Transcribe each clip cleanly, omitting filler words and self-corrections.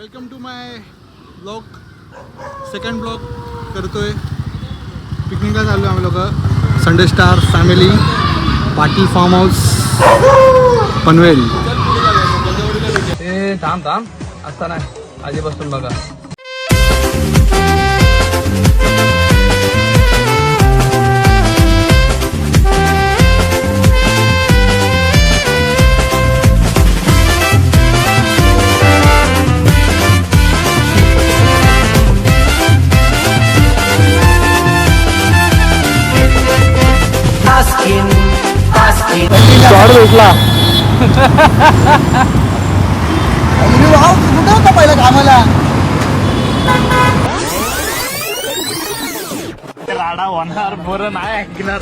Welcome to my blog. Second blog करतोय. पिकनिकला चाललो आम्ही लोक. Sunday star family, Patil farm house, Panvel. ते थांब असताना आधी बसून बघा. शॉर्ट भेटला. कुठं होता पहिला कामाला. राडा होणार बरं नाही ऐकणार.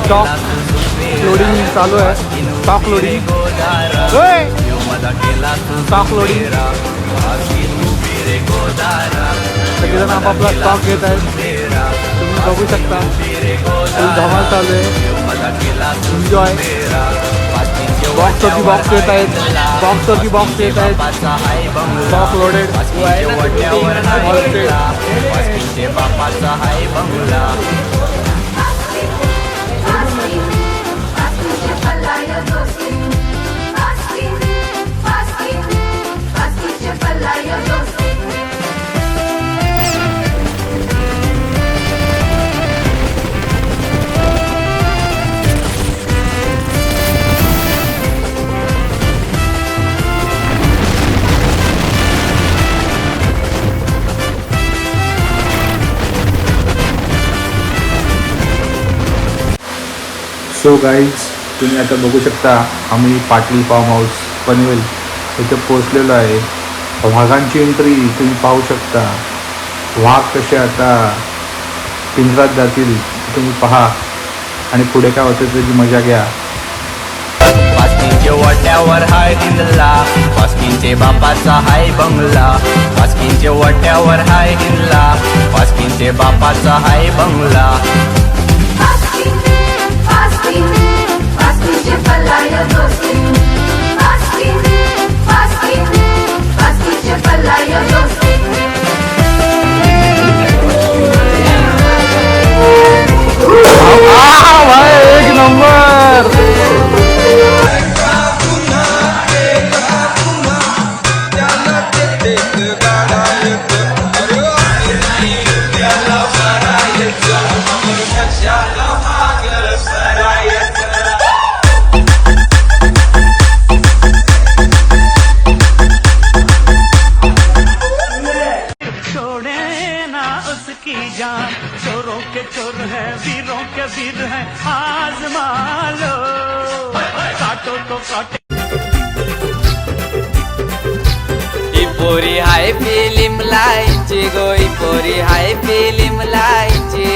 स्टॉक लोडिंग चालू आहे. स्टॉक लोडिंग सगळेजण आपापला स्टॉक घेत आहेत. तुम्ही बघू शकता. धमाल चालू आहे. एन्जॉय. बॉक्सवरती बॉक्स येत आहेत. बॉक्सवरती बॉक्स येत आहेत. Stock loaded. बापाचा हाय बंगला. सो गाईज, तुम्ही आता बघू शकता आम्ही पाटील फार्म हाऊस पनवेल इथे पोचलेलो आहे. वाघांची एंट्री तुम्ही पाहू शकता. वाघ कसे आता पिंजरात जातील तुम्ही पहा आणि पुढे काय होतं त्याची मजा घ्या. वास्किनचे वट्यावर हाय हिंदला, वास्किनचे बापाचा हाय बंगला. वास्किनचे वट्यावर हाय हिंदला, वास्किनचे बापाचा हाय बंगला. एक नंबर. चोरों के चोर है, वीरों के वीर है, आजमा लो. काटो तो काटे. पोरी हाय फिल्म लायची गोई, पोरी हाय फिल्म लायची.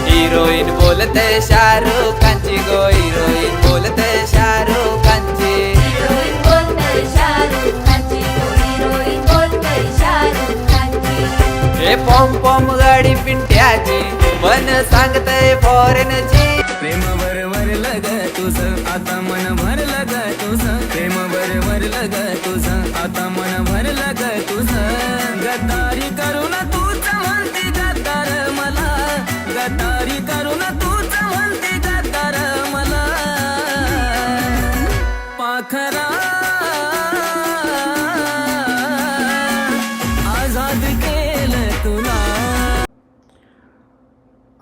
हिरोईन बोलते शाहरुख खानची गो, हिरोईन बोलते शाहरुख खानची. हे पॉम पॉम गाडी पिंट्याची, मन सांगतय फॉरेनची. प्रेम बरोबर लग तुझं, आता मन भरलं ग तुझं. प्रेम बरोबर लग तुझं, आता मन भरलं ग तुझं. गद्दारी करून तूच म्हणते गद्दार मला, गद्दारी करून तूच म्हणते गद्दार मला. पाखरा आझाद केलं तुला.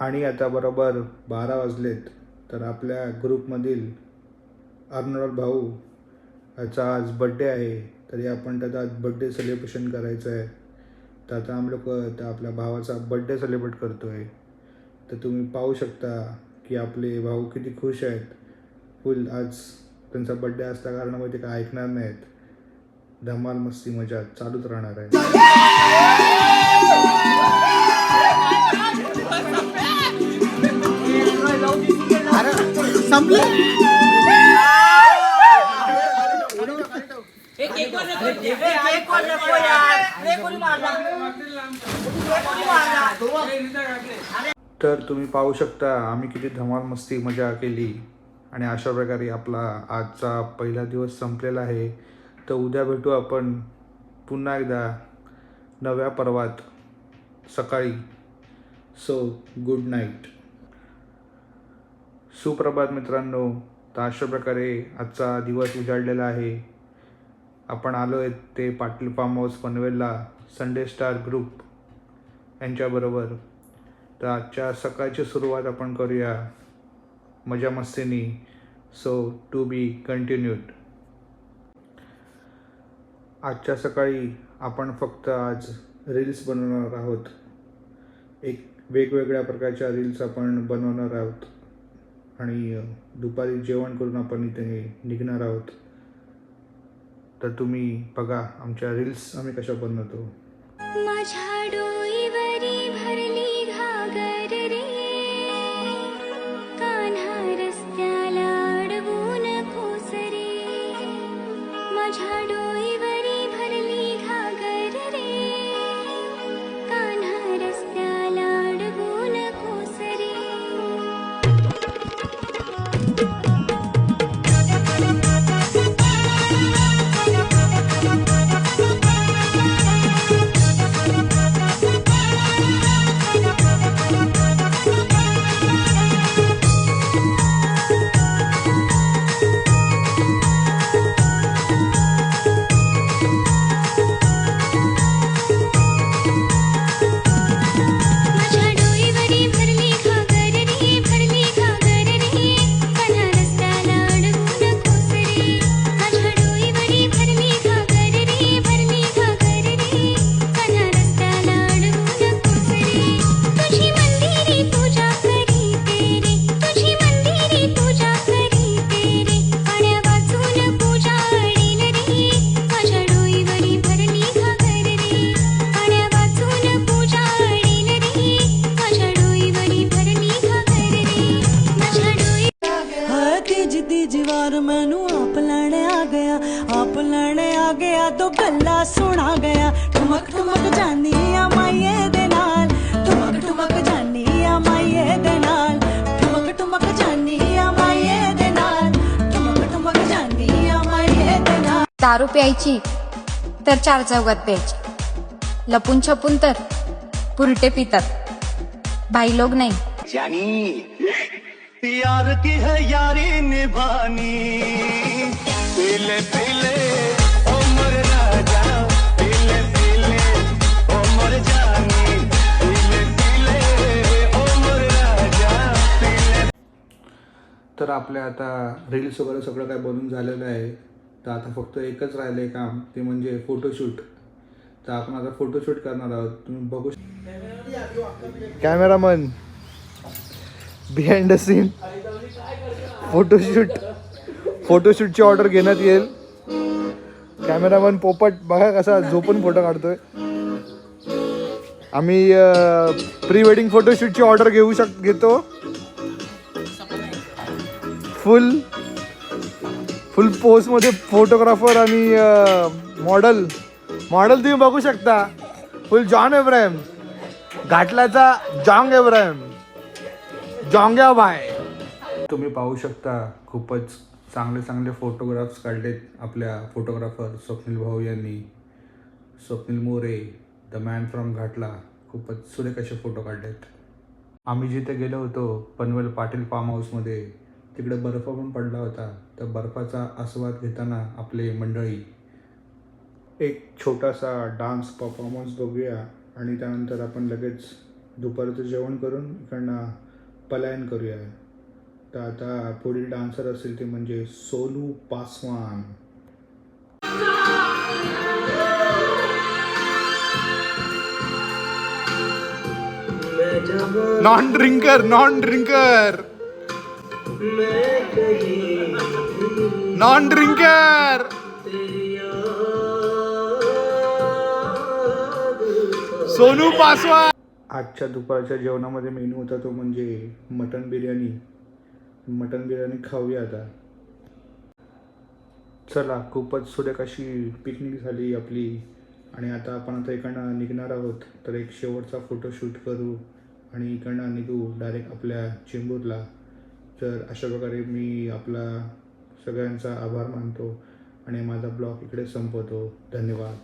आणि आता बरोबर 12 वाजलेत. तर आपल्या ग्रुपमधील अर्नोल्ड भाऊ याचा आज बड्डे आहे. तरी आपण त्याचा आज बड्डे सेलिब्रेशन करायचं आहे. तर आता आम्ही लोक आपल्या भावाचा बड्डे सेलिब्रेट करतो आहे. तर तुम्ही पाहू शकता की आपले भाऊ किती खुश आहेत. फुल आज त्यांचा बड्डे असल्या कारणामुळे ते काय ऐकणार नाहीत. धमाल मस्ती मजा चालूच राहणार आहे. संपलं. तर तुम्ही पाहू शकता आम्ही किती धमाल मस्ती मजा केली आणि अशा प्रकारे आपला आजचा पहिला दिवस संपलेला आहे. तर उद्या भेटू आपण पुन्हा एकदा नव्या पर्वात सकाळी. So good night. सुप्रभात मित्रांनो. तर अशा प्रकारे आजचा दिवस उजाडलेला आहे. आपण आलो आहे ते पाटील फार्म हाऊस पनवेलला संडे स्टार ग्रुप यांच्याबरोबर. तर आजच्या सकाळची सुरुवात आपण करूया मजा मस्तीनी. So to be continued. आजच्या सकाळी आपण फक्त आज रील्स बनवणार आहोत. एक वेगवेगळ्या प्रकारच्या रील्स आपण बनवणार आहोत आणि दुपारी जेवण करून आपण इथे निघणार आहोत. तर तुम्ही बघा आमच्या रील्स आम्ही कशा बनवतो. माझ्या डोईवरी भरली घागर रे, कान्हा रस्त्याला अडवून कोस रे. माझ्या डोईवरी भरली घागर रे, कान्हा रस्त्याला अडवून कोस रे. माझ्या डोईवरी भरली घागर रे, भरली घागर रे, कान्हा रस्त्याला अडवून कोस रे. माझ्या डोईवरी भरली घागर रे, भरली घागर रे, कान्हा रस्त्याला अडवून कोस रे. तुझी मंदिरी पूजा करीते रे, तुझी मंदिरी पूजा करीते रे, पाण्या वाचून पूजा अडील रे. माझ्या डोईवरी भरली घागर रे, पाण्या वाचून पूजा अडील रे. माझ्या डोईवरी भरली घागर रे, माझ्या डोई हाय तीज तीज वार मैनू आप लैने आ गया तो गल्ला सुना गया. ठुमक ठुमक जानी आ माइये दे नाल, ठुमक ठुमक जानी आ माइये दे नाल, ठुमक ठुमक जानी आ माइये दे नाल, ठुमक ठुमक जानी आ माइये दे नाल. दारू प्यायची तर चार चौघात प्यायची, लपून छपून तर पुरटे पितात, भाई लोग नाही. यार की है यारी निभानी. पीले पीले ओ मोर राजा, पीले पीले ओ मोर जानी, पीले पीले ओ मोर राजा, पीले. तर आपल्या आता रील्स वगैरे सगळं काय बनून झालेलं आहे. तर आता फक्त एकच राहिलं आहे काम, ते म्हणजे फोटोशूट. तर आपण आता फोटोशूट करणार आहोत. तुम्ही बघू कॅमेरामन बिहाइंड द सीन फोटोशूटची ऑर्डर घेण्यात येईल. कॅमेरामन पोपट बघा कसा झोपून फोटो काढतोय. आम्ही प्री वेडिंग फोटोशूटची ऑर्डर घेतो. फुल पोजमध्ये फोटोग्राफर आणि मॉडेल तुम्ही बघू शकता. फुल जॉन एब्राहिम, घाटलाचा जॉंग एब्राहिम, जॉंग्या बाय. तुम्ही पाहू शकता खूपच चांगले फोटोग्राफ्स काढलेत आपल्या फोटोग्राफर स्वप्नील भाऊ यांनी. Swapnil More, the man from Ghatla, खूपच सुरेख असे फोटो काढलेत. आम्ही जिथे गेलो होतो पनवेल पाटील फार्म हाऊसमध्ये, तिकडे बर्फ पण पडला होता. तर बर्फाचा आस्वाद घेताना आपले मंडळी. एक छोटासा डान्स परफॉर्मन्स बघूया आणि त्यानंतर आपण लगेच दुपारचं जेवण करून इकडनं पलायन करूया. तर आता पुढील डान्सर असेल ते म्हणजे सोनू पासवान. Non drinker Sonu Paswan. आजच्या दुपारच्या जेवणामध्ये मेनू होता तो म्हणजे मटन बिर्याणी खाऊया आता. चला, खूपच सुरेख अशी पिकनिक झाली आपली आणि आता आपण इकडनं निघणार आहोत. तर एक शेवटचा फोटोशूट करू आणि इकडनं निघू डायरेक्ट आपल्या चेंबूरला. तर अशा प्रकारे मी आपला सगळ्यांचा आभार मानतो आणि माझा ब्लॉग इकडे संपवतो. धन्यवाद.